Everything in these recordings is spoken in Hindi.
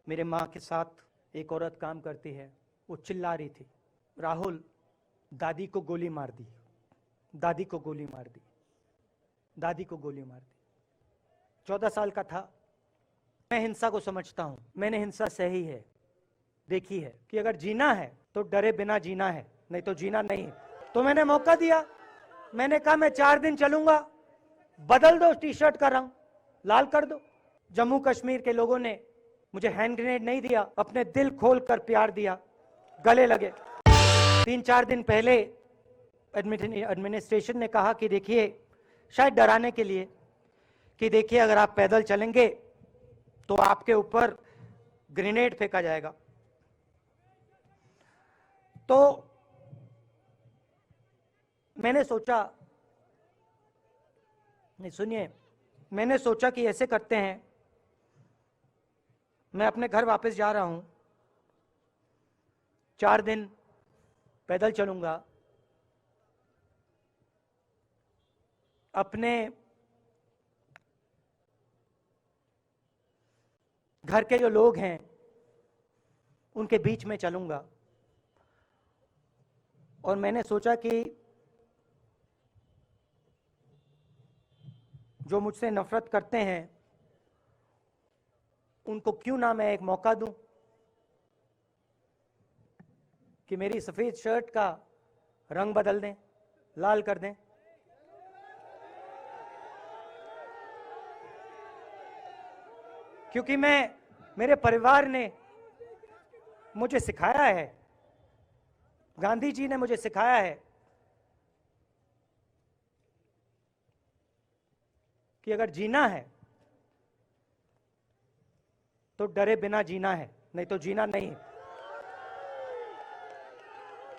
मेरे माँ के साथ एक औरत काम करती है, वो चिल्ला रही थी, राहुल दादी को गोली मार दी, दादी को गोली मार दी, दादी को गोली मार दी। 14 साल का था। मैं हिंसा को समझता हूं, मैंने हिंसा सही है, देखी है कि अगर जीना है तो डरे बिना जीना है, नहीं तो जीना नहीं है। तो मैंने मौका दिया, मैंने कहा मैं 4 दिन चलूंगा, बदल दो टी शर्ट का रंग, लाल कर दो। जम्मू कश्मीर के लोगों ने मुझे हैंड ग्रेनेड नहीं दिया, अपने दिल खोल कर प्यार दिया, गले लगे। 3-4 दिन पहले एडमिनिस्ट्रेशन ने कहा कि देखिए, शायद डराने के लिए, कि देखिए अगर आप पैदल चलेंगे तो आपके ऊपर ग्रेनेड फेंका जाएगा। तो मैंने सोचा, नहीं सुनिए, मैंने सोचा कि ऐसे करते हैं, मैं अपने घर वापस जा रहा हूं, 4 दिन पैदल चलूंगा, अपने घर के जो लोग हैं उनके बीच में चलूंगा। और मैंने सोचा कि जो मुझसे नफरत करते हैं उनको क्यों ना मैं एक मौका दूं कि मेरी सफेद शर्ट का रंग बदल दें, लाल कर दें। क्योंकि मेरे परिवार ने मुझे सिखाया है, गांधी जी ने मुझे सिखाया है कि अगर जीना है तो डरे बिना जीना है, नहीं तो जीना नहीं है।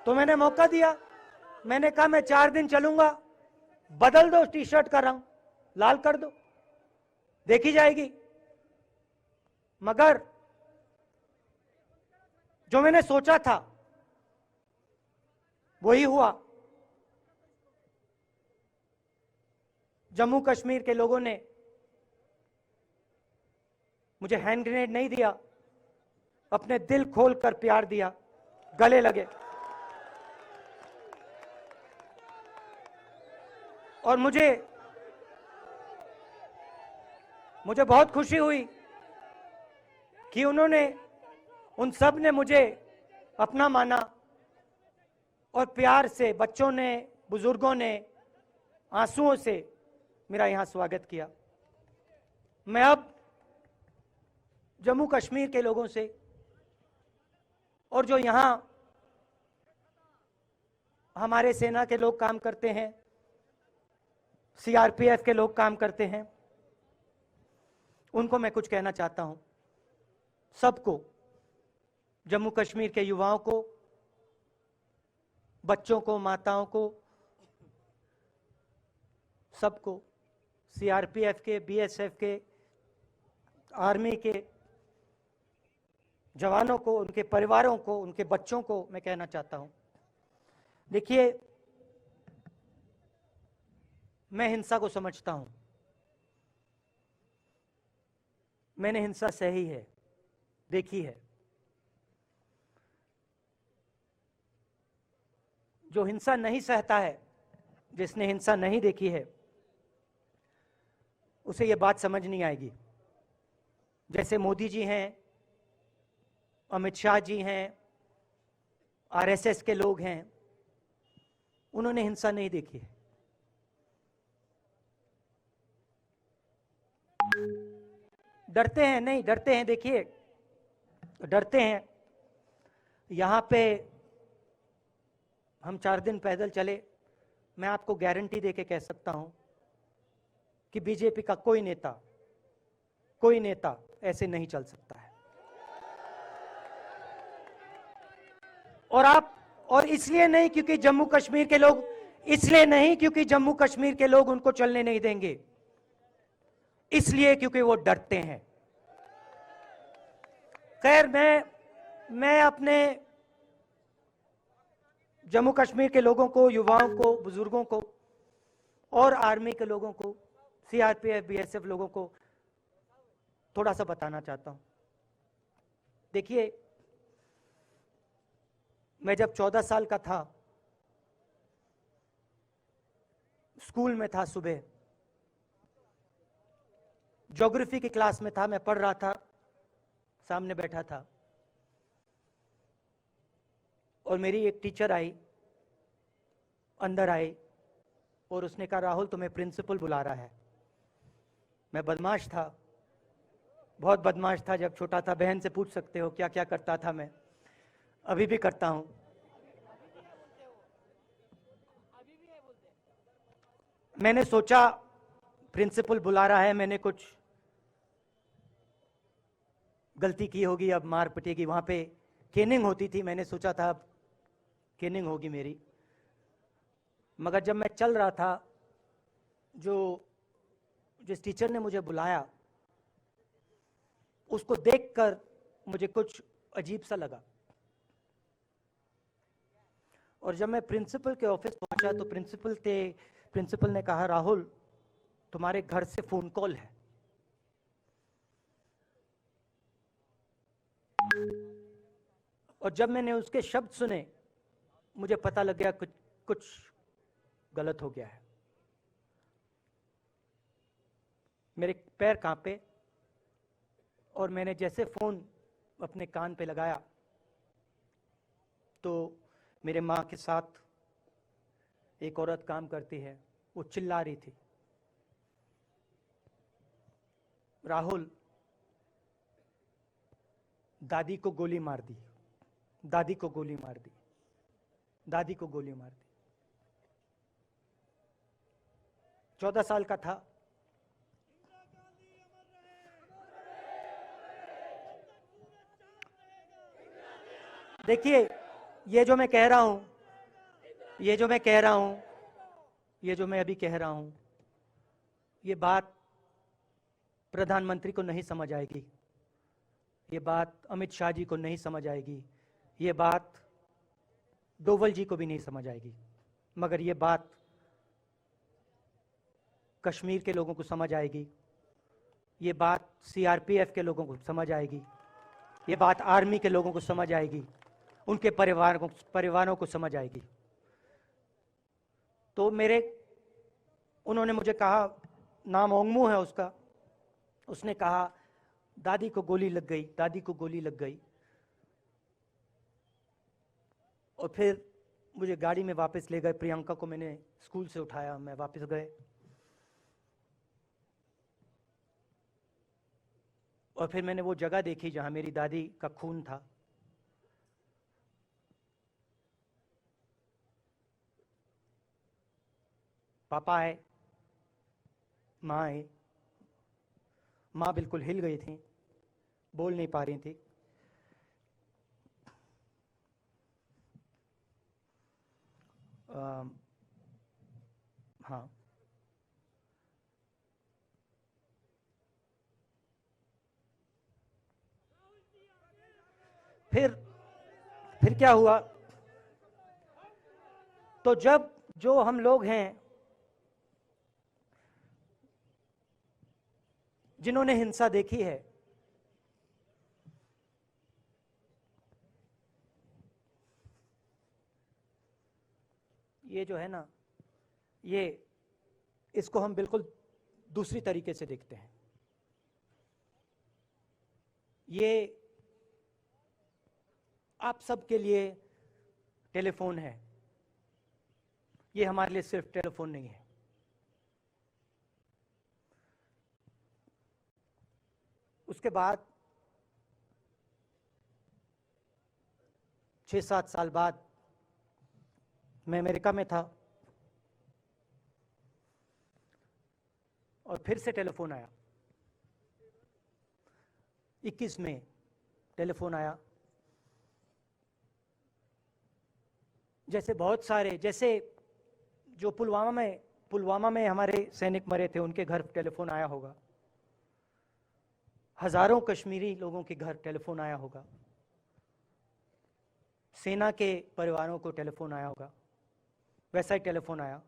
तो मैंने मौका दिया, मैंने कहा मैं 4 दिन चलूंगा, बदल दो टी शर्ट का रंग, लाल कर दो, देखी जाएगी। मगर जो मैंने सोचा था वही हुआ। जम्मू कश्मीर के लोगों ने मुझे हैंड ग्रेनेड नहीं दिया, अपने दिल खोल कर प्यार दिया, गले लगे। और मुझे बहुत खुशी हुई कि उन सब ने मुझे अपना माना, और प्यार से बच्चों ने, बुजुर्गों ने आंसुओं से मेरा यहां स्वागत किया। मैं अब जम्मू कश्मीर के लोगों से, और जो यहां हमारे सेना के लोग काम करते हैं, सीआरपीएफ के लोग काम करते हैं, उनको मैं कुछ कहना चाहता हूं। सबको, जम्मू कश्मीर के युवाओं को, बच्चों को, माताओं को, सबको, सीआरपीएफ के, बीएसएफ के, आर्मी के जवानों को, उनके परिवारों को, उनके बच्चों को मैं कहना चाहता हूं, देखिए मैं हिंसा को समझता हूं, मैंने हिंसा सही है, देखी है। जो हिंसा नहीं सहता है, जिसने हिंसा नहीं देखी है, उसे यह बात समझ नहीं आएगी। जैसे मोदी जी हैं, अमित शाह जी हैं, आरएसएस के लोग हैं, उन्होंने हिंसा नहीं देखी है। डरते हैं, नहीं डरते हैं, देखिए डरते हैं। यहां पे हम 4 दिन पैदल चले, मैं आपको गारंटी देके कह सकता हूं कि बीजेपी का कोई नेता ऐसे नहीं चल सकता है। और इसलिए नहीं क्योंकि जम्मू कश्मीर के लोग, इसलिए नहीं क्योंकि जम्मू कश्मीर के लोग उनको चलने नहीं देंगे, इसलिए क्योंकि वो डरते हैं। खैर, मैं अपने जम्मू कश्मीर के लोगों को, युवाओं को, बुजुर्गों को और आर्मी के लोगों को, सीआरपीएफ, बीएसएफ लोगों को थोड़ा सा बताना चाहता हूं। देखिए, मैं जब 14 साल का था, स्कूल में था, सुबह ज्योग्राफी की क्लास में था, मैं पढ़ रहा था, सामने बैठा था और मेरी एक टीचर आई, अंदर आई और उसने कहा, राहुल तुम्हें प्रिंसिपल बुला रहा है। मैं बदमाश था, बहुत बदमाश था जब छोटा था। बहन से पूछ सकते हो क्या क्या करता था मैं, अभी भी करता हूं। मैंने सोचा प्रिंसिपल बुला रहा है, मैंने कुछ गलती की होगी, अब मार पिटेगी। वहां पे केनिंग होती थी, मैंने सोचा था अब केनिंग होगी मेरी। मगर जब मैं चल रहा था, जिस टीचर ने मुझे बुलाया उसको देखकर मुझे कुछ अजीब सा लगा। और जब मैं प्रिंसिपल के ऑफिस पहुंचा तो प्रिंसिपल ने कहा, राहुल तुम्हारे घर से फोन कॉल है। और जब मैंने उसके शब्द सुने, मुझे पता लग गया कुछ गलत हो गया है। मेरे पैर कांपे और मैंने जैसे फोन अपने कान पे लगाया तो मेरे माँ के साथ एक औरत काम करती है, वो चिल्ला रही थी, राहुल दादी को गोली मार दी, दादी को गोली मार दी, दादी को गोली मार दी। 14 साल का था। देखिए, ये जो मैं कह रहा हूं, ये जो मैं अभी कह रहा हूं, ये बात प्रधानमंत्री को नहीं समझ आएगी, ये बात अमित शाह जी को नहीं समझ आएगी, ये बात डोवल जी को भी नहीं समझ आएगी, मगर ये बात कश्मीर के लोगों को समझ आएगी, ये बात सीआरपीएफ के लोगों को समझ आएगी, ये बात आर्मी के लोगों को समझ आएगी, उनके परिवारों को समझ आएगी। तो उन्होंने मुझे कहा, नाम ओंगमू है उसका, उसने कहा दादी को गोली लग गई, दादी को गोली लग गई। और फिर मुझे गाड़ी में वापस ले गए, प्रियंका को मैंने स्कूल से उठाया, मैं वापस गए और फिर मैंने वो जगह देखी जहां मेरी दादी का खून था। पापा आए, माँ आई, माँ बिल्कुल हिल गई थी, बोल नहीं पा रही थी। हाँ, फिर क्या हुआ, तो जो हम लोग हैं जिन्होंने हिंसा देखी है, ये जो है ना, इसको हम बिल्कुल दूसरी तरीके से देखते हैं। ये आप सबके लिए टेलीफोन है, ये हमारे लिए सिर्फ टेलीफोन नहीं है। उसके बाद 6-7 साल बाद मैं अमेरिका में था और फिर से टेलीफोन आया। 21 में टेलीफोन आया। जैसे बहुत सारे, जैसे जो पुलवामा में हमारे सैनिक मरे थे, उनके घर टेलीफोन आया होगा, हजारों कश्मीरी लोगों के घर टेलीफोन आया होगा, सेना के परिवारों को टेलीफोन आया होगा, वैसा ही टेलीफोन आया।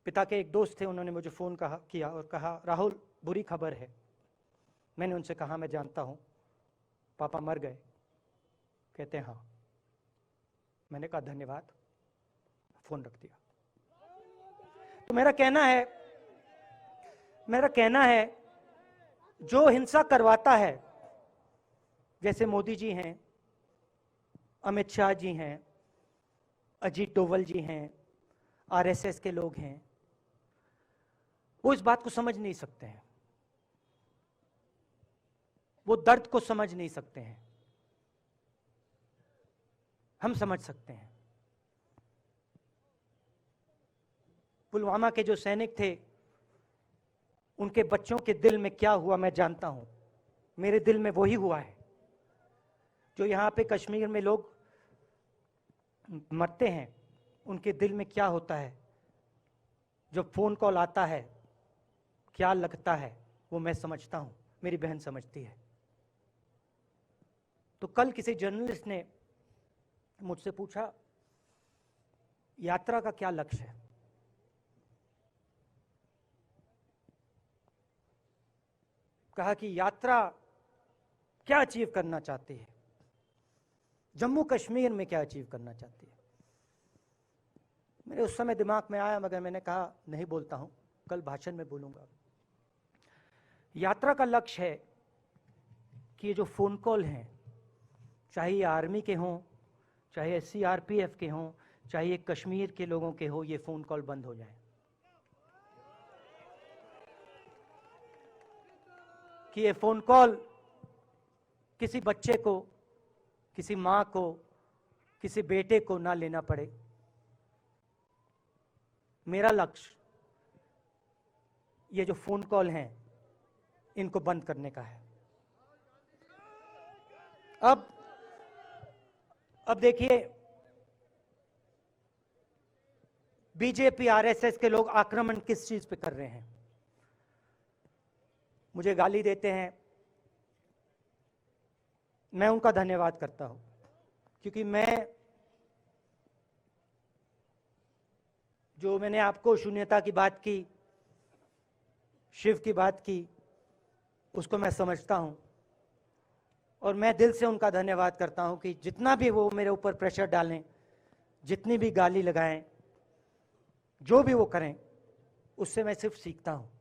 पिता के एक दोस्त थे, उन्होंने मुझे फ़ोन किया और कहा, राहुल बुरी खबर है। मैंने उनसे कहा, मैं जानता हूँ। पापा मर गए? कहते हैं हाँ। मैंने कहा धन्यवाद, फोन रख दिया। तो मेरा कहना है जो हिंसा करवाता है, जैसे मोदी जी हैं, अमित शाह जी हैं, अजीत डोवल जी हैं, आरएसएस के लोग हैं, वो इस बात को समझ नहीं सकते हैं, वो दर्द को समझ नहीं सकते हैं। हम समझ सकते हैं। पुलवामा के जो सैनिक थे, उनके बच्चों के दिल में क्या हुआ मैं जानता हूं। मेरे दिल में वही हुआ है जो यहां पे कश्मीर में लोग मरते हैं, उनके दिल में क्या होता है। जो फोन कॉल आता है क्या लगता है, वो मैं समझता हूं, मेरी बहन समझती है। तो कल किसी जर्नलिस्ट ने मुझसे पूछा यात्रा का क्या लक्ष्य है। कहा कि यात्रा क्या अचीव करना चाहती है, जम्मू कश्मीर में क्या अचीव करना चाहती है। मेरे उस समय दिमाग में आया, मगर मैंने कहा नहीं बोलता हूं, कल भाषण में बोलूंगा। यात्रा का लक्ष्य है कि ये जो फोन कॉल हैं, चाहे ये आर्मी के हों, चाहे सीआरपीएफ के हों, चाहे ये कश्मीर के लोगों के हो, ये फोन कॉल बंद हो जाए। कि ये फोन कॉल किसी बच्चे को, किसी मां को, किसी बेटे को ना लेना पड़े। मेरा लक्ष्य ये जो फोन कॉल हैं, इनको बंद करने का है। अब देखिए, बीजेपी आरएसएस के लोग आक्रमण किस चीज पे कर रहे हैं। मुझे गाली देते हैं, मैं उनका धन्यवाद करता हूं, क्योंकि मैंने आपको शून्यता की बात की, शिव की बात की, उसको मैं समझता हूं। और मैं दिल से उनका धन्यवाद करता हूं कि जितना भी वो मेरे ऊपर प्रेशर डालें, जितनी भी गाली लगाएं, जो भी वो करें, उससे मैं सिर्फ सीखता हूं।